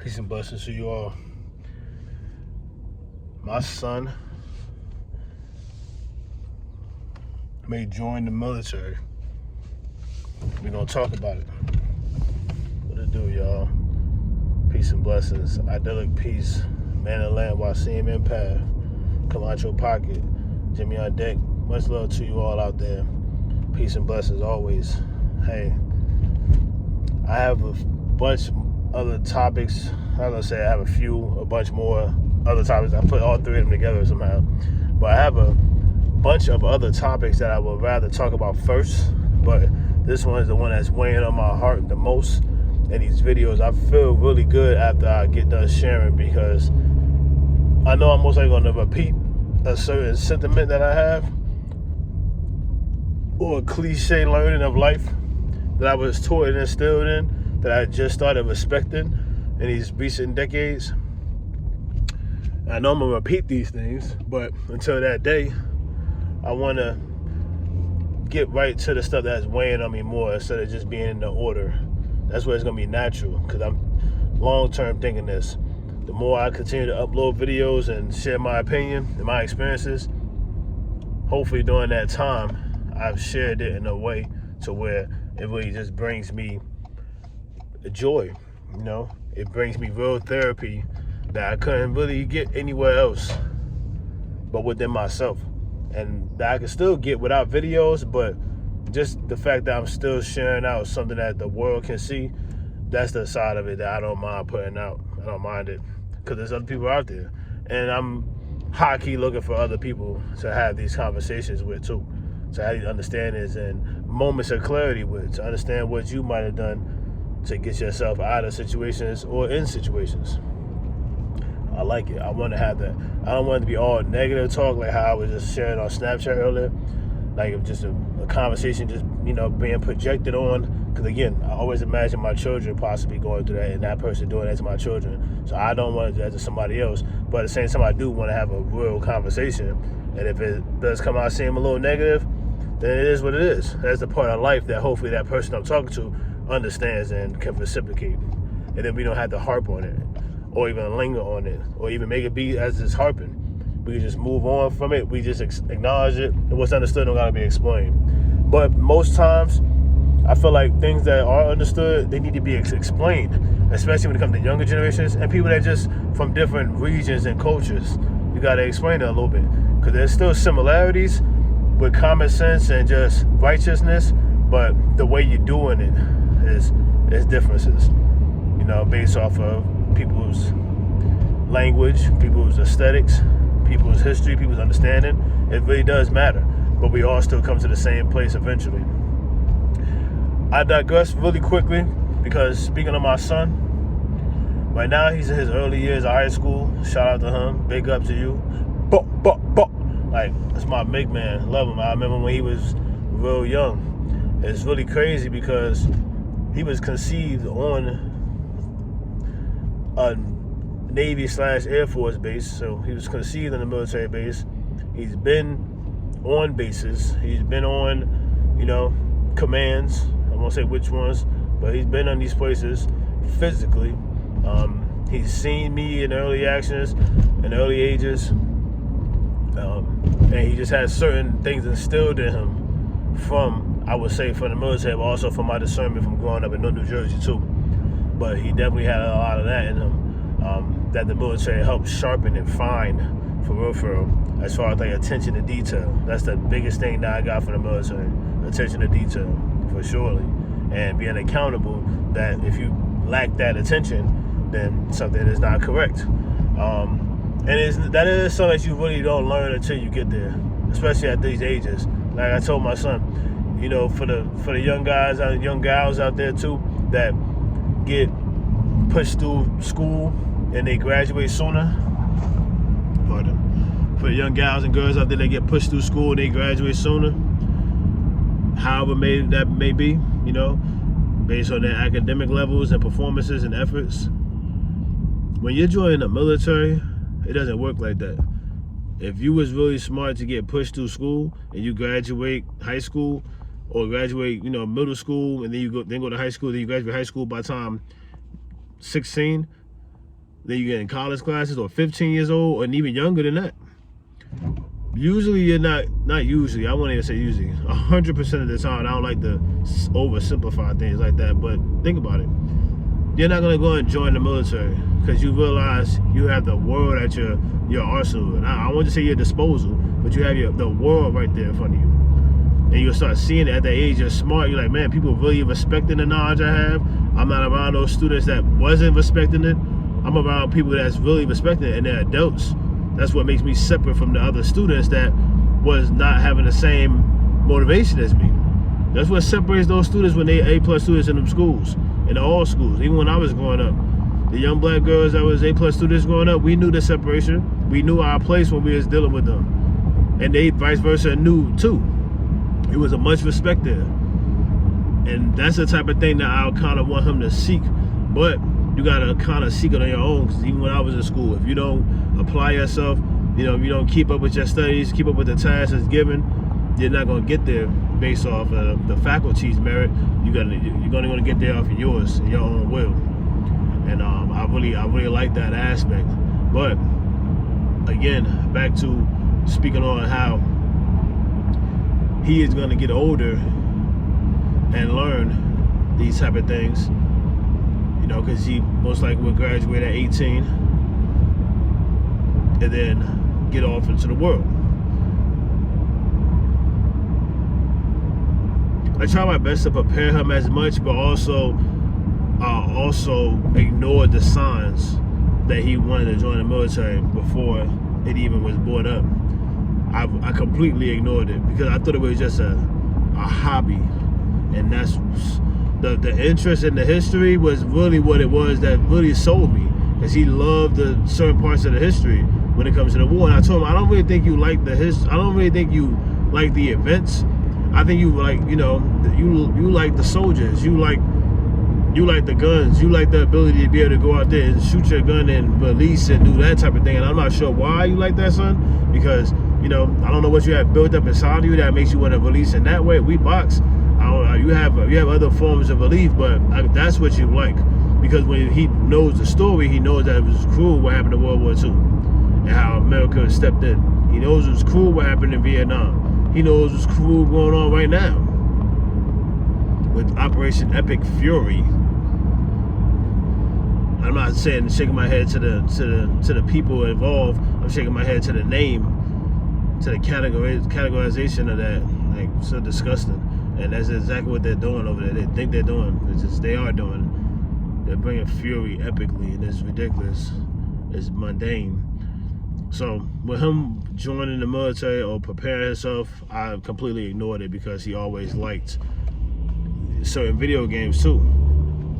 Peace and blessings to you all. My son may join the military. We're gonna talk about it. What it do, y'all? Peace and blessings. Idyllic peace. Man and land while seeing in path. Come out your pocket. Jimmy on deck. Much love to you all out there. Peace and blessings always. Hey, I have a bunch other topics. I was gonna say I have a bunch more other topics. I put all three of them together somehow. But I have a bunch of other topics that I would rather talk about first. But this one is the one that's weighing on my heart the most in these videos. I feel really good after I get done sharing because I know I'm most likely gonna repeat a certain sentiment that I have or a cliche learning of life that I was taught and instilled in that I just started respecting in these recent decades. I know I'm gonna repeat these things, but until that day, I wanna get right to the stuff that's weighing on me more instead of just being in the order. That's where it's gonna be natural, because I'm long-term thinking this. The more I continue to upload videos and share my opinion and my experiences, hopefully during that time, I've shared it in a way to where it really just brings me joy, you know? It brings me real therapy that I couldn't really get anywhere else but within myself. And that I can still get without videos, but just the fact that I'm still sharing out something that the world can see, that's the side of it that I don't mind putting out. I don't mind it, because there's other people out there. And I'm high-key looking for other people to have these conversations with too, to have these understandings and moments of clarity with, to understand what you might have done to get yourself out of situations or in situations. I like it. I want to have that. I don't want it to be all negative talk like how I was just sharing on Snapchat earlier. Like just a conversation just, being projected on. Because again, I always imagine my children possibly going through that and that person doing that to my children. So I don't want to do that to somebody else. But at the same time, I do want to have a real conversation. And if it does come out seem a little negative, then it is what it is. That's the part of life that hopefully that person I'm talking to understands and can reciprocate. And then we don't have to harp on it or even linger on it or even make it be as it's harping. We can just move on from it. We just acknowledge it, and what's understood don't gotta be explained. But most times, I feel like things that are understood, they need to be explained, especially when it comes to younger generations and people that just from different regions and cultures. You gotta explain it a little bit, because there's still similarities with common sense and just righteousness, but the way you're doing it is differences, based off of people's language, people's aesthetics, people's history, people's understanding. It really does matter, but we all still come to the same place eventually. I digress really quickly because speaking of my son, right now he's in his early years of high school. Shout out to him, big up to you. Like, that's my big man, love him. I remember when he was real young. It's really crazy because he was conceived on a Navy/Air Force base, so he was conceived in a military base. He's been on bases. He's been on, commands. I won't say which ones, but he's been on these places physically. He's seen me in early actions, in early ages, and he just has certain things instilled in him from, I would say, from the military, but also from my discernment from growing up in New Jersey too. But he definitely had a lot of that in him. That the military helped sharpen and fine, for real, as far as like attention to detail. That's the biggest thing that I got from the military, attention to detail, for surely. And being accountable that if you lack that attention, then something is not correct. And that is something that you really don't learn until you get there, especially at these ages. Like I told my son, for the young guys and young gals out there too, that get pushed through school and they graduate sooner. For the young gals and girls out there that get pushed through school and they graduate sooner, however that may be, based on their academic levels and performances and efforts. When you're joining the military, it doesn't work like that. If you was really smart to get pushed through school and you graduate high school or graduate, middle school, and then go to high school, then you graduate high school by the time 16, then you get in college classes, or 15 years old, and even younger than that. Usually you're not usually, I won't even say usually, 100% of the time, I don't like to oversimplify things like that, but think about it. You're not gonna go and join the military because you realize you have the world at your arsenal. And I want to say your disposal, but you have the world right there in front of you. And you'll start seeing it at that age. You're smart. You're like, man, people really respecting the knowledge I have. I'm not around those students that wasn't respecting it. I'm around people that's really respecting it, and they're adults. That's what makes me separate from the other students that was not having the same motivation as me. That's what separates those students when they A+ students in them schools, in all schools. Even when I was growing up, the young black girls that was A+ students growing up, we knew the separation. We knew our place when we was dealing with them. And they vice versa knew too. It was a much respect there. And that's the type of thing that I kind of want him to seek. But you gotta kind of seek it on your own, because even when I was in school, if you don't apply yourself, you know, if you don't keep up with your studies, keep up with the tasks that's given, you're not gonna get there based off the faculty's merit. You're gonna get there off of yours, your own will. And I really like that aspect. But again, back to speaking on how he is gonna get older and learn these type of things. You know, because he most likely will graduate at 18 and then get off into the world. I try my best to prepare him as much, but also ignored the signs that he wanted to join the military before it even was brought up. I completely ignored it because I thought it was just a hobby, and that's the interest in the history was really what it was that really sold me, because he loved the certain parts of the history when it comes to the war. And I told him, I don't really think you like the history. I don't really think you like the events. I think you like, you know, you like the soldiers. You like the guns. You like the ability to be able to go out there and shoot your gun and release and do that type of thing. And I'm not sure why you like that, son, because, you know, I don't know what you have built up inside of you that makes you want to release in that way. We box. You have other forms of relief, but that's what you like, because when he knows the story, he knows that it was cruel what happened in World War II and how America stepped in. He knows it was cruel what happened in Vietnam. He knows it was cruel going on right now with Operation Epic Fury. I'm not saying shaking my head to the people involved. I'm shaking my head to the name, to the categorization of that. Like, so disgusting. And that's exactly what they're doing over there. They think they're doing. They are doing. They're bringing fury epically, and it's ridiculous. It's mundane. So with him joining the military or preparing himself, I completely ignored it because he always liked certain video games too.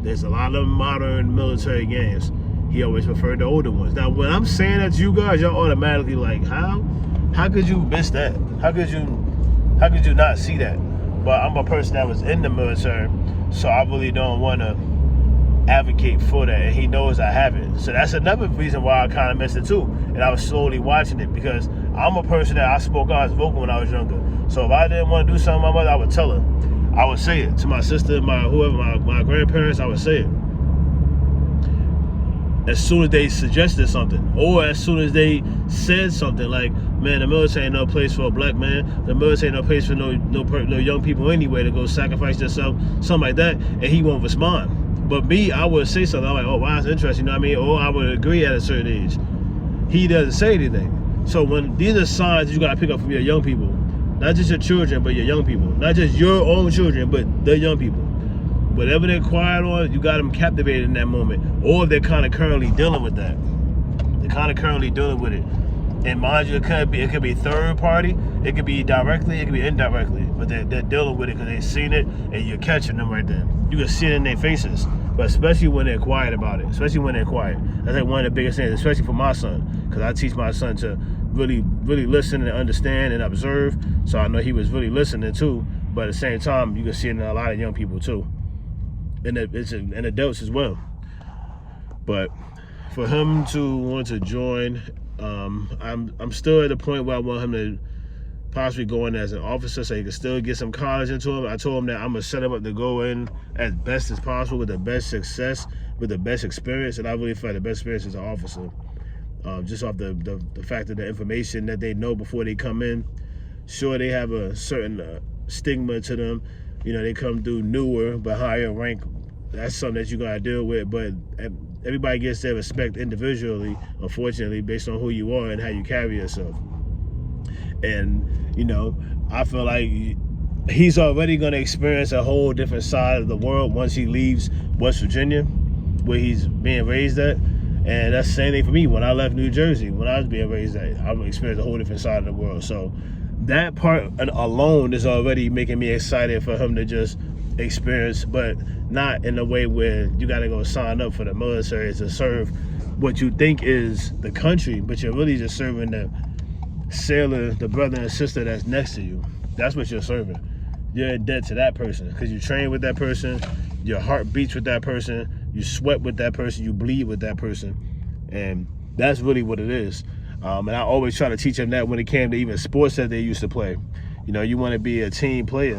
There's a lot of modern military games. He always preferred the older ones. Now, when I'm saying that to you guys, y'all automatically like, how could you miss that? How could you not see that? But I'm a person that was in the military, so I really don't want to advocate for that, and he knows I haven't. So that's another reason why I kind of missed it too. And I was slowly watching it, because I'm a person that I spoke out as vocal when I was younger. So if I didn't want to do something with my mother, I would tell her. I would say it to my sister, my grandparents. I would say it as soon as they suggested something, or as soon as they said something like, man, the military ain't no place for a black man. The military ain't no place for no young people anyway to go sacrifice themselves, something like that, and he won't respond. But me, I would say something. I'm like, oh, wow, that's interesting, you know what I mean? Or I would agree at a certain age. He doesn't say anything. So when these are signs you gotta pick up from your young people, not just your children, but your young people. Not just your own children, but the young people. Whatever they're quiet on, you got them captivated in that moment. Or they're kind of currently dealing with that. They're kind of currently dealing with it. And mind you, it could be third party, it could be directly, it could be indirectly. But they're dealing with it because they've seen it, and you're catching them right there. You can see it in their faces. But especially when they're quiet about it. Especially when they're quiet. That's like one of the biggest things, especially for my son. Because I teach my son to really, really listen and understand and observe. So I know he was really listening too. But at the same time, you can see it in a lot of young people too. And adults as well. But for him to want to join, I'm still at the point where I want him to possibly go in as an officer so he could still get some college into him. I told him that I'm gonna set him up to go in as best as possible with the best success, with the best experience, and I really felt the best experience as an officer. Just off the fact of the information that they know before they come in. Sure, they have a certain stigma to them. You know, they come through newer but higher rank. That's something that you gotta deal with. But everybody gets their respect individually, unfortunately, based on who you are and how you carry yourself. And, you know, I feel like he's already gonna experience a whole different side of the world once he leaves West Virginia, where he's being raised at. And that's the same thing for me. When I left New Jersey, when I was being raised at, I'm gonna experience a whole different side of the world. So that part alone is already making me excited for him to just experience, but not in a way where you gotta go sign up for the military to serve what you think is the country, but you're really just serving the sailor, the brother and sister that's next to you. That's what you're serving. You're in debt to that person because you train with that person, your heart beats with that person, you sweat with that person, you bleed with that person, and that's really what it is. And I always try to teach them that when it came to even sports that they used to play. You know, you want to be a team player.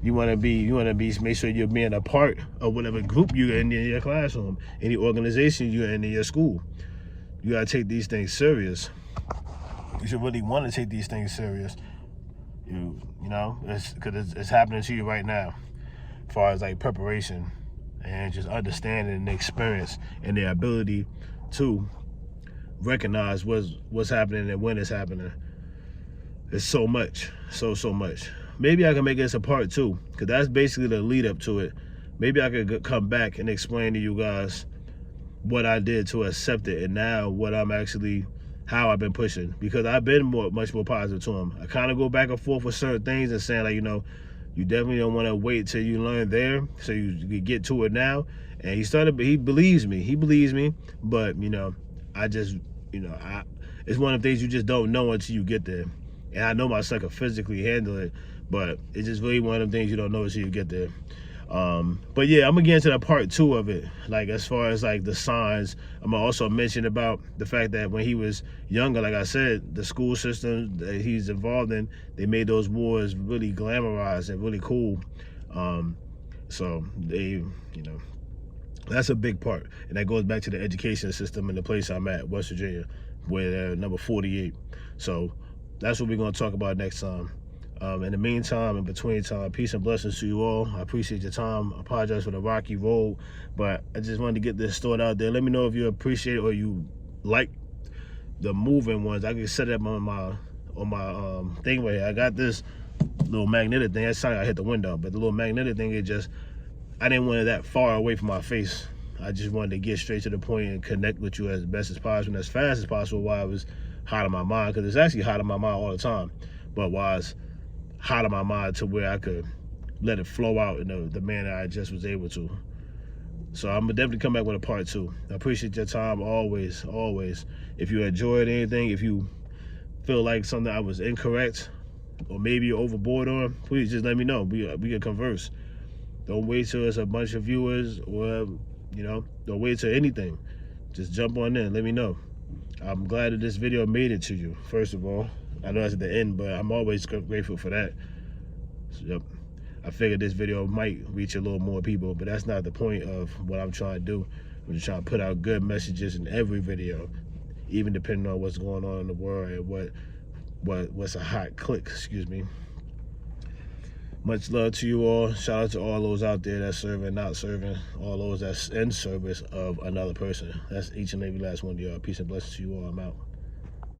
You want to be, make sure you're being a part of whatever group you're in your classroom, any organization you're in your school. You gotta take these things serious. You should really want to take these things serious. You know, because it's happening to you right now, as far as like preparation and just understanding and experience and the ability to recognize what's happening and when it's happening. It's so much, so much. Maybe I can make this a part 2, because that's basically the lead up to it. Maybe I could come back and explain to you guys what I did to accept it, and now what I'm actually, how I've been pushing, because I've been much more positive to him. I kind of go back and forth with certain things and saying, like, you know, you definitely don't want to wait till you learn there so you get to it now. And he believes me, but, you know, I just, you know, it's one of the things you just don't know until you get there. And I know myself can physically handle it, but it's just really one of the things you don't know until you get there. But yeah, I'm gonna get into the part 2 of it. Like, as far as like the signs, I'm gonna also mention about the fact that when he was younger, like I said, the school system that he's involved in, they made those wars really glamorized and really cool. So they, you know, that's a big part. And that goes back to the education system in the place I'm at, West Virginia, where they're number 48. So that's what we're gonna talk about next time. In the meantime, in between time, peace and blessings to you all. I appreciate your time. I apologize for the rocky road, but I just wanted to get this thought out there. Let me know if you appreciate or you like the moving ones. I can set it up on my thing right here. I got this little magnetic thing. That's how I hit the window, but the little magnetic thing, I didn't want it that far away from my face. I just wanted to get straight to the point and connect with you as best as possible and as fast as possible while I was hot in my mind, because it's actually hot in my mind all the time, but while I was hot in my mind to where I could let it flow out in the manner I just was able to. So I'm gonna definitely come back with a part 2. I appreciate your time always. If you enjoyed anything, if you feel like something I was incorrect or maybe you're overboard on, please just let me know. We can converse. Don't wait till it's a bunch of viewers, or, you know, don't wait till anything. Just jump on in, let me know. I'm glad that this video made it to you, first of all. I know that's at the end, but I'm always grateful for that. So, yep. I figured this video might reach a little more people, but that's not the point of what I'm trying to do. I'm just trying to put out good messages in every video, even depending on what's going on in the world and what's a hot click, excuse me. Much love to you all. Shout out to all those out there that's serving, not serving, all those that's in service of another person. That's each and every last one of y'all. Peace and blessings to you all. I'm out.